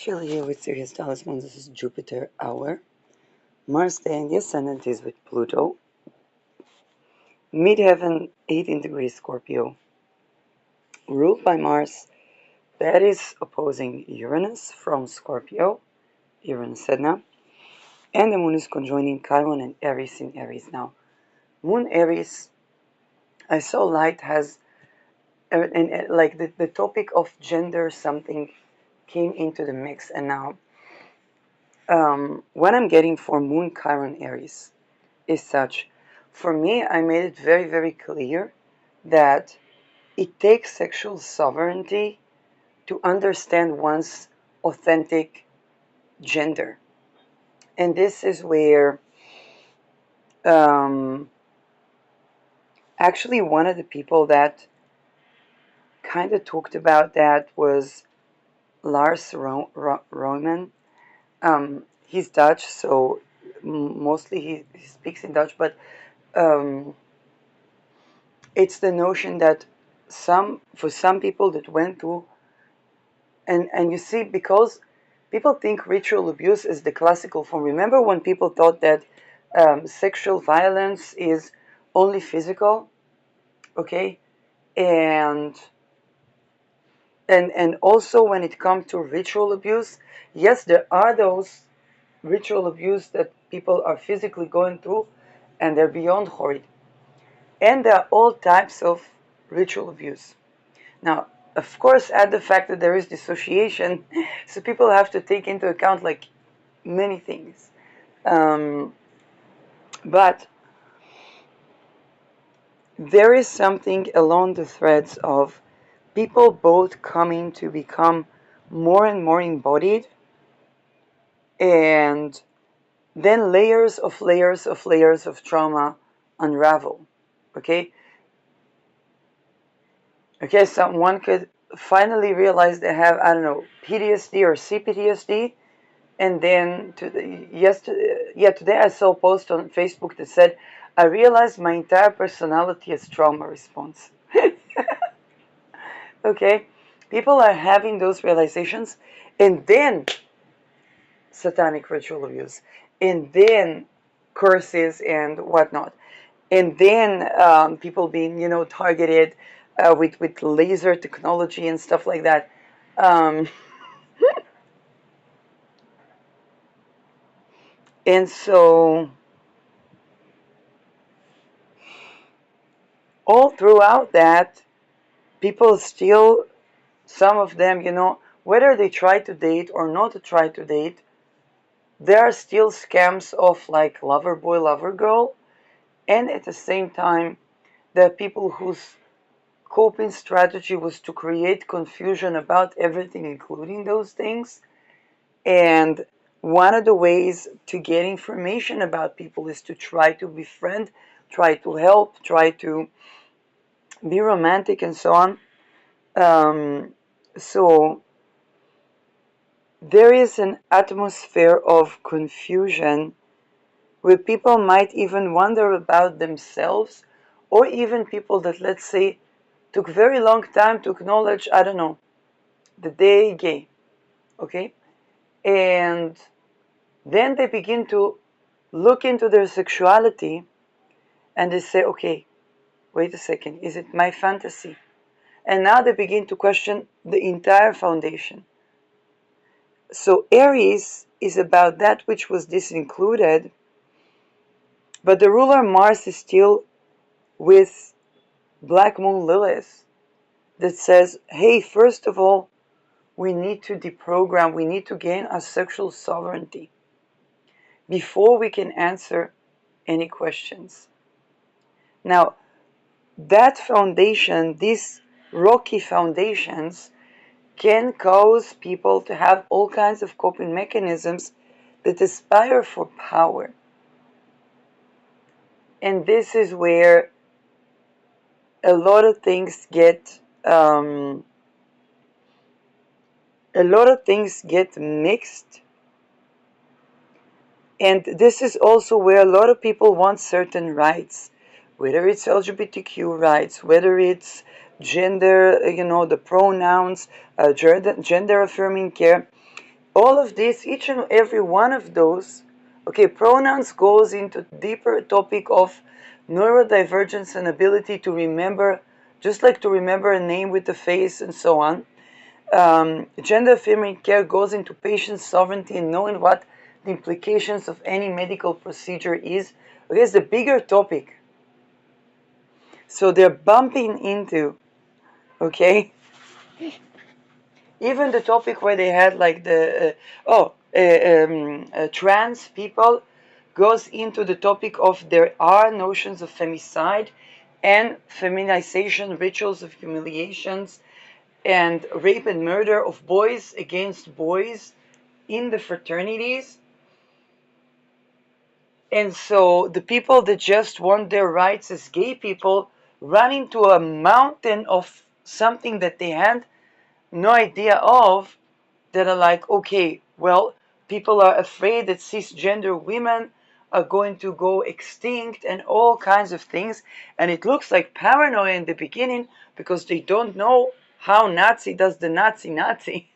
Shelley here with Sirius Talisman. This is Jupiter hour. Mars day in the ascendant is with Pluto. Midheaven 18 degrees Scorpio. Ruled by Mars, that is opposing Uranus from Scorpio, Uranus Sedna. And the moon is conjoining Chiron and Aries in Aries. Now, Moon Aries, I saw light has, like the topic of gender something came into the mix, and now what I'm getting for Moon Chiron Aries is such. For me, I made it very, very clear that it takes sexual sovereignty to understand one's authentic gender. And this is where actually one of the people that kind of talked about that was Lars Roman. He's Dutch, so mostly he speaks in Dutch, but it's the notion that for some people that went through, and you see, because people think ritual abuse is the classical form. Remember when people thought that sexual violence is only physical, okay? And also when it comes to ritual abuse, yes, there are those ritual abuse that people are physically going through, and they're beyond horrid. And there are all types of ritual abuse. Now, of course, add the fact that there is dissociation, so people have to take into account like many things. But there is something along the threads of people both coming to become more and more embodied, and then layers of layers of layers of trauma unravel. Okay, so one could finally realize they have, I don't know, PTSD or CPTSD, and then today I saw a post on Facebook that said, I realized my entire personality is trauma response. Okay, people are having those realizations, and then satanic ritual abuse, and then curses and whatnot, and then people being, targeted with laser technology and stuff like that. And so all throughout that, people still, some of them, whether they try to date or not to try to date, there are still scams of like lover boy, lover girl, and at the same time, there are people whose coping strategy was to create confusion about everything, including those things. And one of the ways to get information about people is to try to befriend, try to help, try to be romantic, and so on. So there is an atmosphere of confusion where people might even wonder about themselves, or even people that, let's say, took very long time to acknowledge, I don't know, that they gay, okay? And then they begin to look into their sexuality, and they say, okay, wait a second, is it my fantasy? And now they begin to question the entire foundation. So Aries is about that which was disincluded, but the ruler Mars is still with Black Moon Lilith that says, hey, first of all, we need to deprogram, we need to gain our sexual sovereignty before we can answer any questions. Now, that foundation, these rocky foundations, can cause people to have all kinds of coping mechanisms that aspire for power. And this is where a lot of things get mixed. And this is also where a lot of people want certain rights, whether it's LGBTQ rights, whether it's gender, the pronouns, gender affirming care. all of this, each and every one of those, okay, pronouns goes into deeper topic of neurodivergence and ability to remember, just like to remember a name with the face and so on. Gender affirming care goes into patient sovereignty and knowing what the implications of any medical procedure is. Okay, it's the bigger topic. So they're bumping into, okay, even the topic where they had like the trans people goes into the topic of there are notions of femicide and feminization, rituals of humiliations and rape and murder of boys against boys in the fraternities. And so the people that just want their rights as gay people run into a mountain of something that they had no idea of, that are like, okay, well, people are afraid that cisgender women are going to go extinct and all kinds of things. And it looks like paranoia in the beginning because they don't know how Nazi does the Nazi.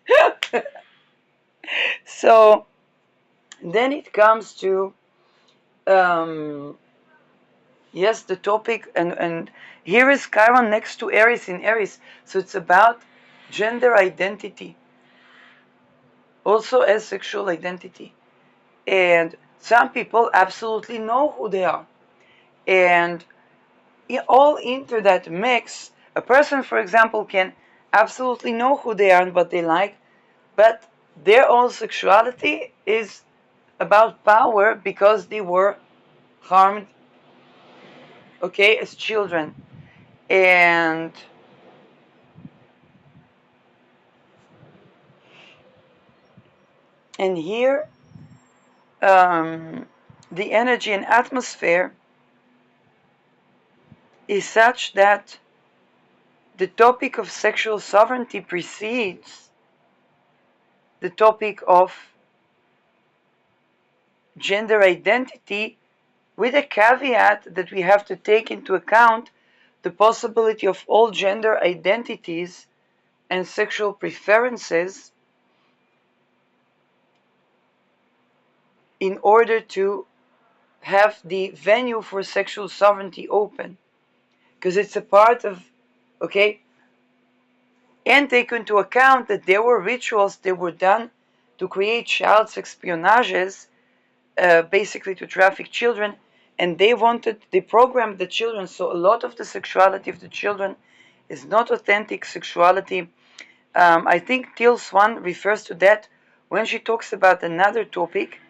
So then it comes to, yes, the topic, and here is Chiron next to Aries in Aries. So it's about gender identity, also as sexual identity. And some people absolutely know who they are. And all into that mix, a person, for example, can absolutely know who they are and what they like, but their own sexuality is about power because they were harmed, okay, as children. And here, the energy and atmosphere is such that the topic of sexual sovereignty precedes the topic of gender identity, with a caveat that we have to take into account the possibility of all gender identities and sexual preferences in order to have the venue for sexual sovereignty open. Because it's a part of, okay, and take into account that there were rituals that were done to create child espionages, basically to traffic children, and they programmed the children, so a lot of the sexuality of the children is not authentic sexuality. I think Teal Swan refers to that when she talks about another topic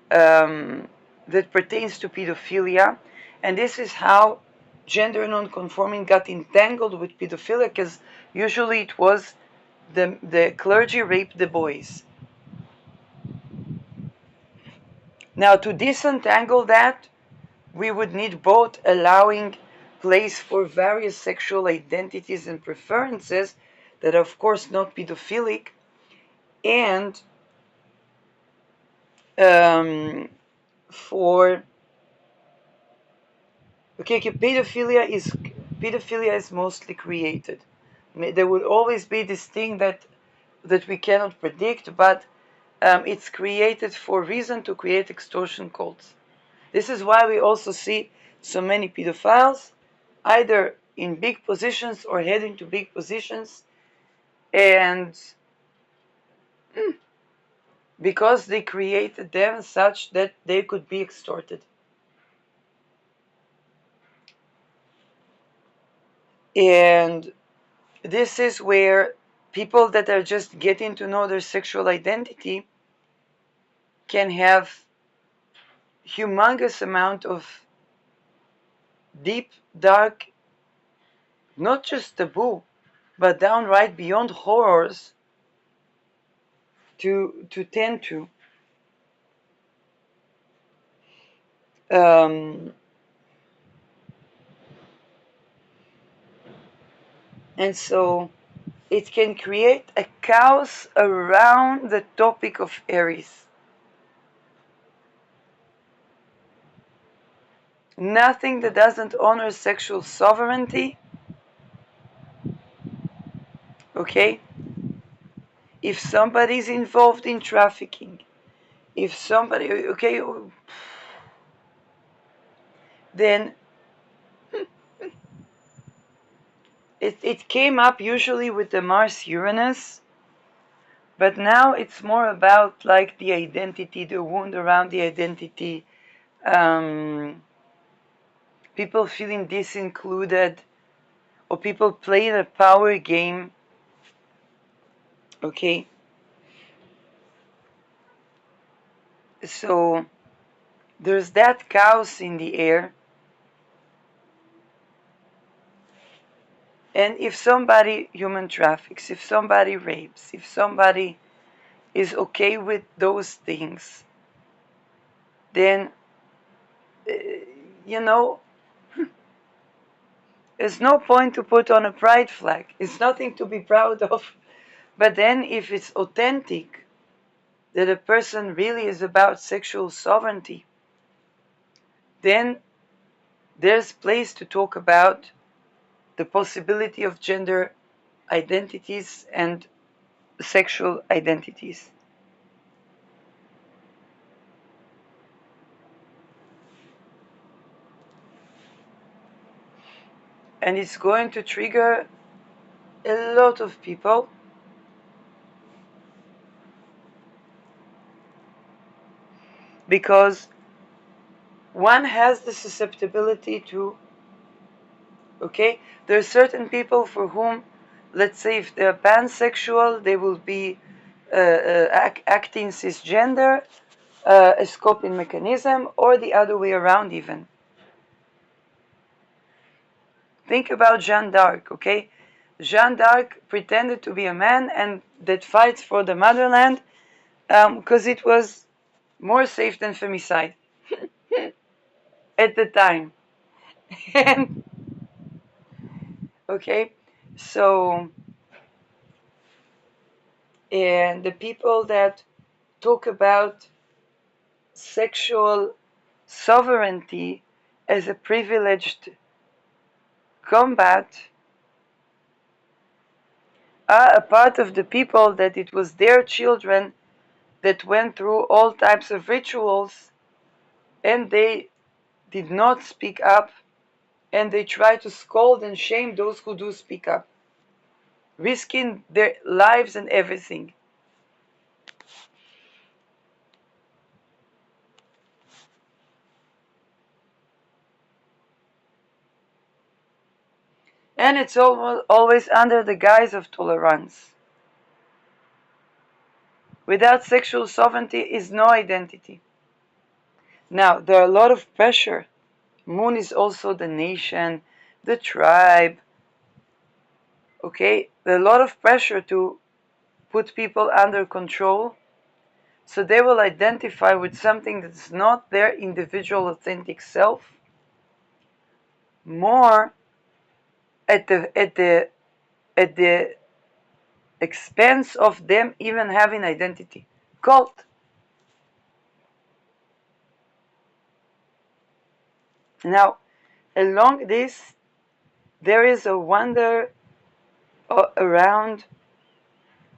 that pertains to pedophilia, and this is how gender non-conforming got entangled with pedophilia, because usually it was the clergy raped the boys. Now, to disentangle that, we would need both allowing place for various sexual identities and preferences that are of course not pedophilic, and for okay, pedophilia is mostly created. There will always be this thing that we cannot predict, but it's created for reason to create extortion cults. This is why we also see so many pedophiles, either in big positions or heading to big positions, and because they created them such that they could be extorted. And this is where people that are just getting to know their sexual identity can have humongous amount of deep, dark, not just taboo, but downright beyond horrors to tend to. And so it can create a chaos around the topic of Aries. Nothing that doesn't honor sexual sovereignty, okay, if somebody's involved in trafficking, if somebody, okay, then it came up usually with the Mars Uranus, but now it's more about like the identity, the wound around the identity, people feeling disincluded, or people playing a power game. Okay, so there's that chaos in the air. And if somebody human traffics, if somebody rapes, if somebody is okay with those things, then, you know, there's no point to put on a pride flag. It's nothing to be proud of. But then if it's authentic, that a person really is about sexual sovereignty, then there's place to talk about the possibility of gender identities and sexual identities. And it's going to trigger a lot of people, because one has the susceptibility to, okay, there are certain people for whom, let's say if they're pansexual, they will be acting cisgender, a coping mechanism, or the other way around even. Think about Jeanne d'Arc, okay? Jeanne d'Arc pretended to be a man and that fights for the motherland because it was more safe than femicide at the time. Okay, so, and the people that talk about sexual sovereignty as a privileged combat are a part of the people that it was their children that went through all types of rituals and they did not speak up, and they try to scold and shame those who do speak up, risking their lives and everything. And it's always under the guise of tolerance. Without sexual sovereignty is no identity. Now, there are a lot of pressure. Moon is also the nation, the tribe. Okay, there's a lot of pressure to put people under control, so they will identify with something that's not their individual authentic self, more at the expense of them even having identity. Cult. Now, along this, there is a wonder around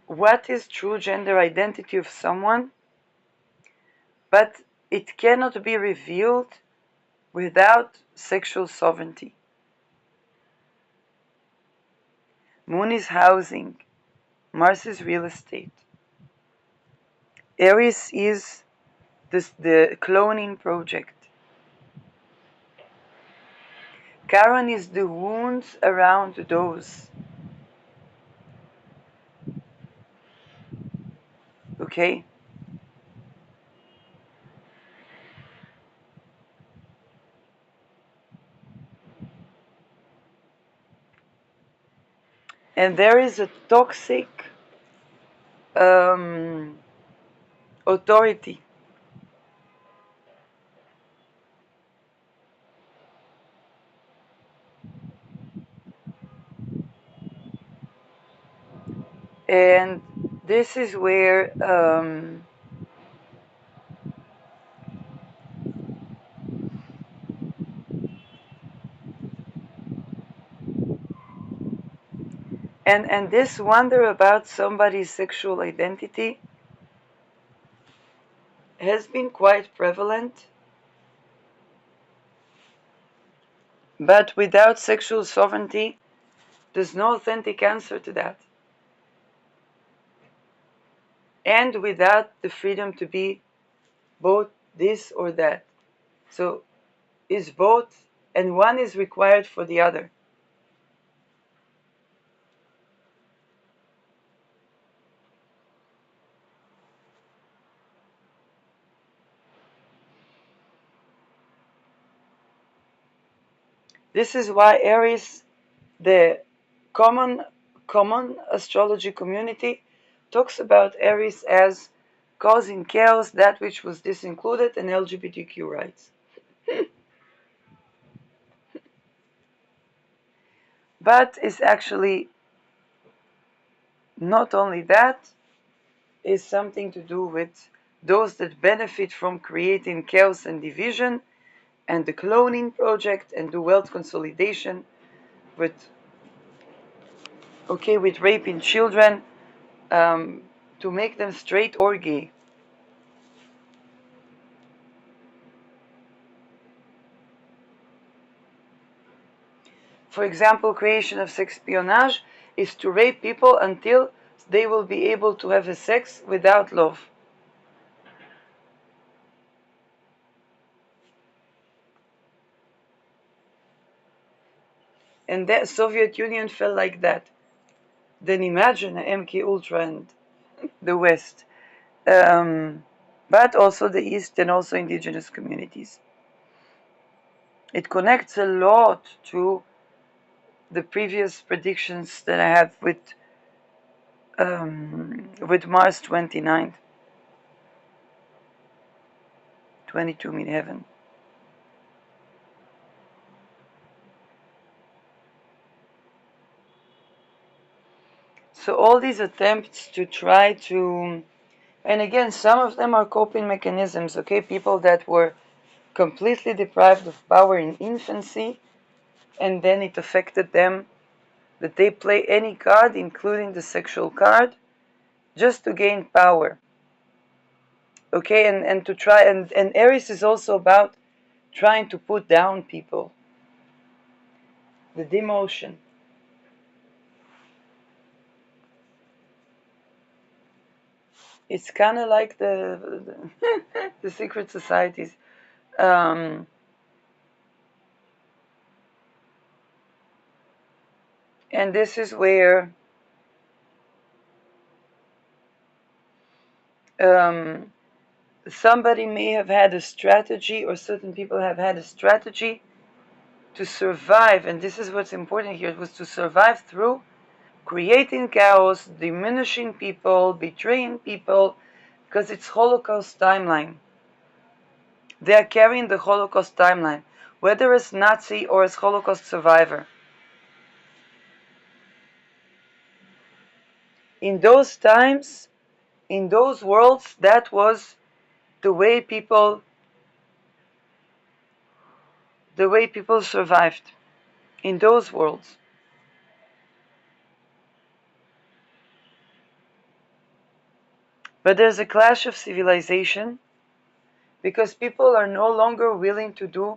what is true gender identity of someone, but it cannot be revealed without sexual sovereignty. Moon is housing, Mars is real estate, Aries is the cloning project, Chiron is the wounds around those. Okay? And there is a toxic authority. And this is where And this wonder about somebody's sexual identity has been quite prevalent, but without sexual sovereignty, there's no authentic answer to that. And without the freedom to be both this or that. So is both, and one is required for the other. This is why Aries, the common astrology community, talks about Aries as causing chaos, that which was disincluded, and LGBTQ rights. But it's actually not only that, it's something to do with those that benefit from creating chaos and division, and the cloning project, and the wealth consolidation with with raping children, to make them straight or gay. For example, creation of sexpionage is to rape people until they will be able to have a sex without love. And the Soviet Union fell like that. Then imagine MK Ultra and the West, but also the East and also indigenous communities. It connects a lot to the previous predictions that I have with Mars 29, 22 in heaven. So all these attempts to try to, and again, some of them are coping mechanisms, okay? People that were completely deprived of power in infancy, and then it affected them, that they play any card, including the sexual card, just to gain power. Okay, and to try, and Aries is also about trying to put down people, the demotion. It's kind of like the secret societies. Um, and this is where um, somebody may have had a strategy, or certain people have had a strategy to survive, and this is what's important here. It was to survive through creating chaos, diminishing people, betraying people, because it's Holocaust timeline. They are carrying the Holocaust timeline, whether as Nazi or as Holocaust survivor. In those times, in those worlds, that was the way people survived in those worlds. But there's a clash of civilization because people are no longer willing to do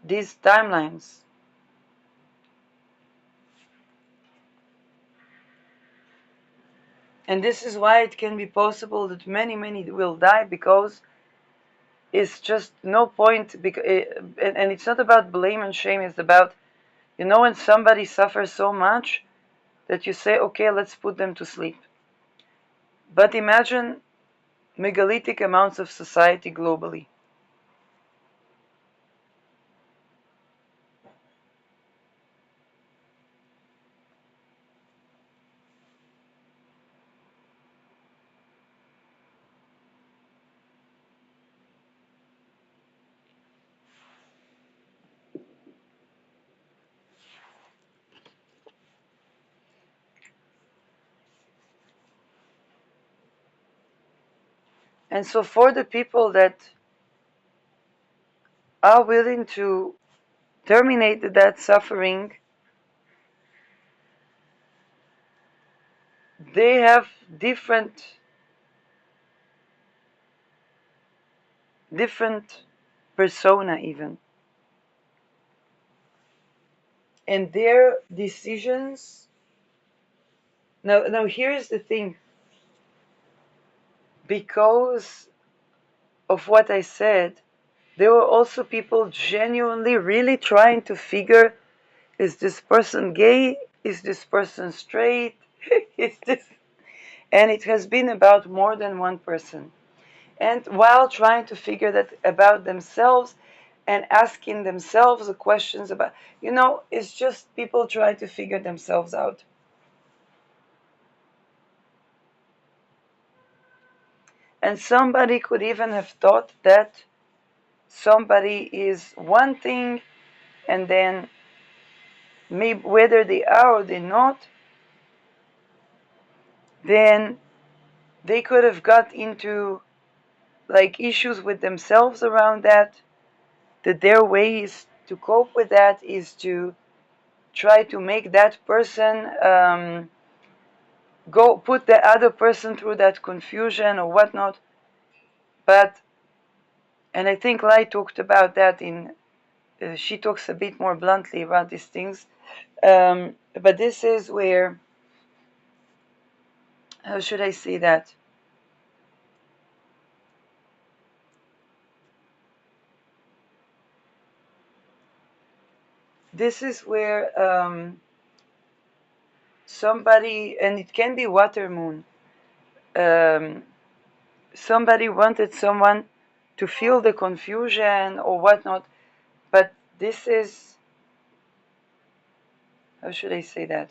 these timelines. And this is why it can be possible that many will die, because it's just no point. And it's not about blame and shame. It's about, when somebody suffers so much that you say, okay, let's put them to sleep. But imagine megalithic amounts of society globally. And so for the people that are willing to terminate that suffering, they have different persona even. And their decisions, now here's the thing, because of what I said, there were also people genuinely really trying to figure, is this person gay? Is this person straight? Is this? And it has been about more than one person. And while trying to figure that about themselves and asking themselves the questions about, it's just people trying to figure themselves out. And somebody could even have thought that somebody is one thing, and then maybe whether they are or they're not, then they could have got into like issues with themselves around that their ways to cope with that is to try to make that person go put the other person through that confusion or whatnot. But, and I think Lai talked about that in, she talks a bit more bluntly about these things. But this is where, how should I say that? This is where somebody, and it can be water moon, somebody wanted someone to feel the confusion or whatnot, but this is, how should I say that?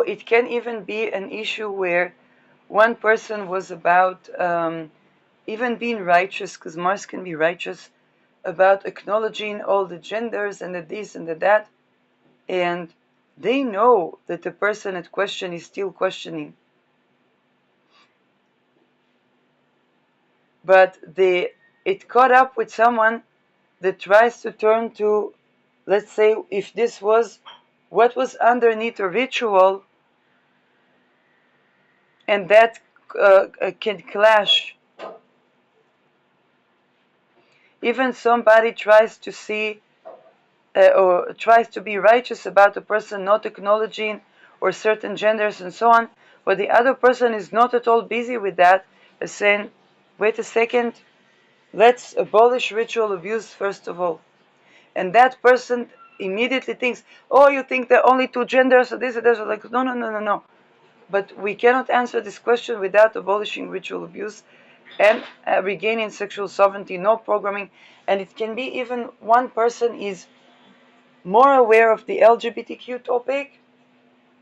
It can even be an issue where one person was about even being righteous, because Mars can be righteous, about acknowledging all the genders and the this and the that, and they know that the person at question is still questioning. But it caught up with someone that tries to turn to, let's say, if this was what was underneath a ritual, and that can clash. Even somebody tries to see or tries to be righteous about a person not acknowledging or certain genders and so on, but the other person is not at all busy with that, is saying, wait a second, let's abolish ritual abuse first of all. And that person immediately thinks, oh, you think there are only two genders, or this or this, or like, no, no, no, no, no. But we cannot answer this question without abolishing ritual abuse and regaining sexual sovereignty, no programming. And it can be even one person is more aware of the LGBTQ topic,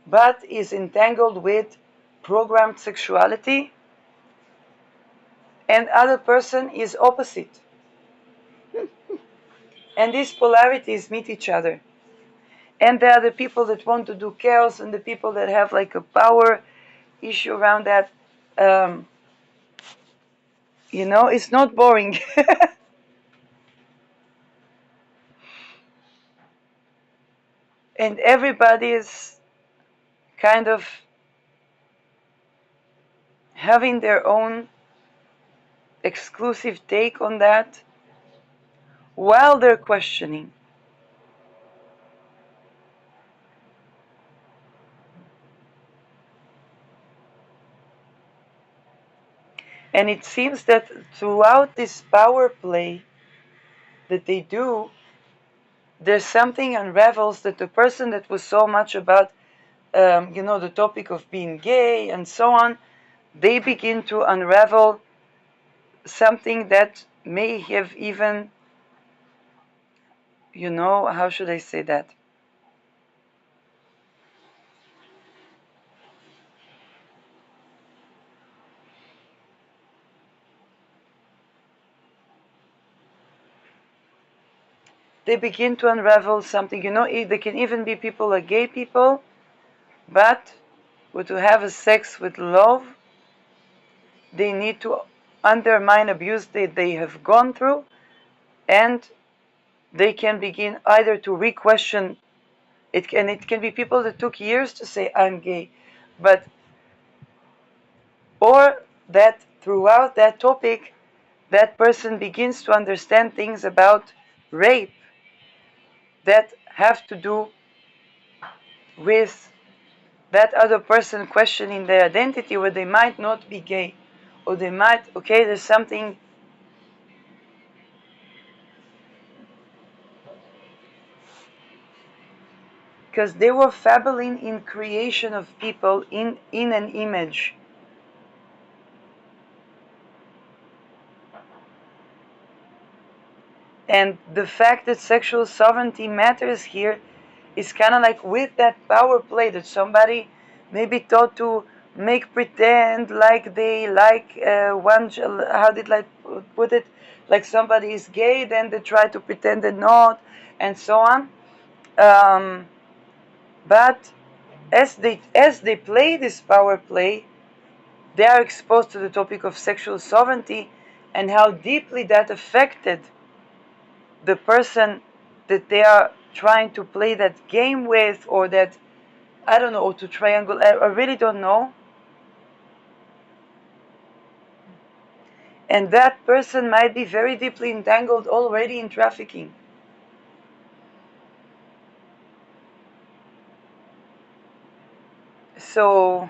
but is entangled with programmed sexuality, and other person is opposite. And these polarities meet each other. And there are the people that want to do chaos and the people that have like a power issue around that. Um, it's not boring. And everybody is kind of having their own exclusive take on that while they're questioning. And it seems that throughout this power play that they do, there's something unravels that the person that was so much about, the topic of being gay and so on, they begin to unravel something that may have even, how should I say that? They begin to unravel something, they can even be people like gay people, but to have a sex with love they need to undermine abuse that they have gone through, and they can begin either to re-question it, and it can be people that took years to say I'm gay, but or that throughout that topic that person begins to understand things about rape that have to do with that other person questioning their identity, where they might not be gay, or they might, okay, there's something. Because they were fabuling in creation of people in an image. And the fact that sexual sovereignty matters here is kind of like with that power play that somebody maybe thought to make pretend like they like one, how did I put it, like somebody is gay, then they try to pretend they're not, and so on. But as they play this power play, they are exposed to the topic of sexual sovereignty and how deeply that affected the person that they are trying to play that game with, or that, I don't know, or to triangle, I really don't know. And that person might be very deeply entangled already in trafficking. So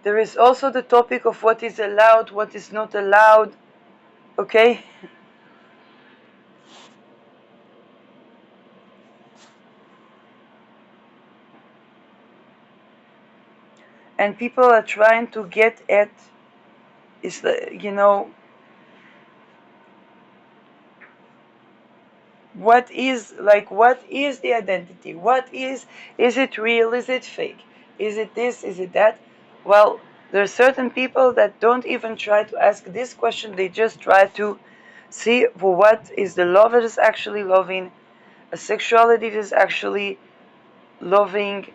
there is also the topic of what is allowed, what is not allowed, okay? And people are trying to get at, is the, what is the identity? What is it real? Is it fake? Is it this? Is it that? Well, there are certain people that don't even try to ask this question. They just try to see for what is the love that is actually loving, a sexuality that is actually loving,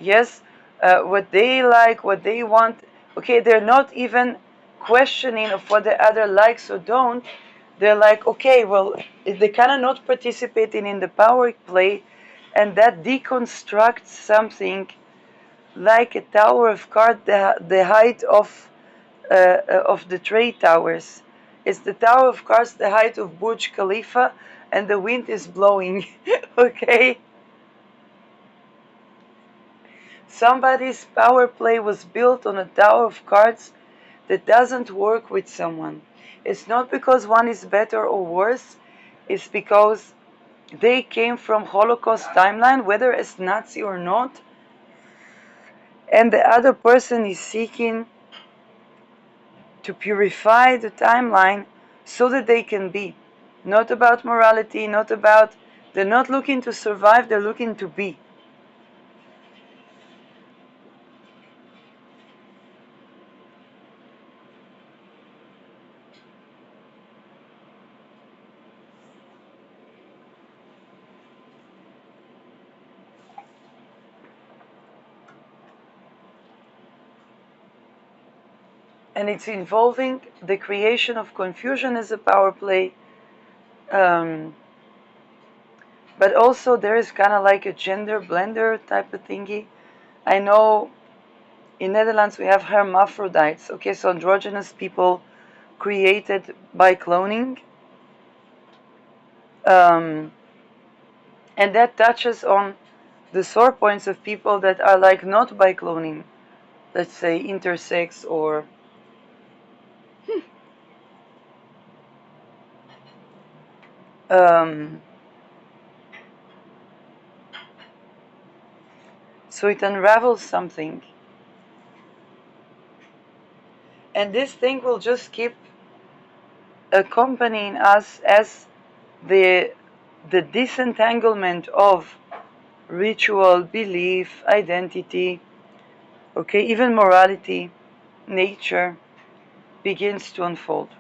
yes, what they like, what they want. Okay, they're not even questioning of what the other likes or don't. They're like, okay, well, they kind of not participating in the power play, and that deconstructs something like a tower of cards, the height of the trade towers. It's the tower of cards, the height of Burj Khalifa, and the wind is blowing. Okay. Somebody's power play was built on a tower of cards that doesn't work with someone. It's not because one is better or worse, it's because they came from Holocaust timeline, whether as Nazi or not, and the other person is seeking to purify the timeline so that they can be. Not about morality, not about, they're not looking to survive, they're looking to be. And it's involving the creation of confusion as a power play. But also there is kind of like a gender blender type of thingy. I know in Netherlands we have hermaphrodites. Okay, so androgynous people created by cloning. And that touches on the sore points of people that are like not by cloning. Let's say intersex or so it unravels something. And this thing will just keep accompanying us as the disentanglement of ritual, belief, identity, okay, even morality, nature begins to unfold.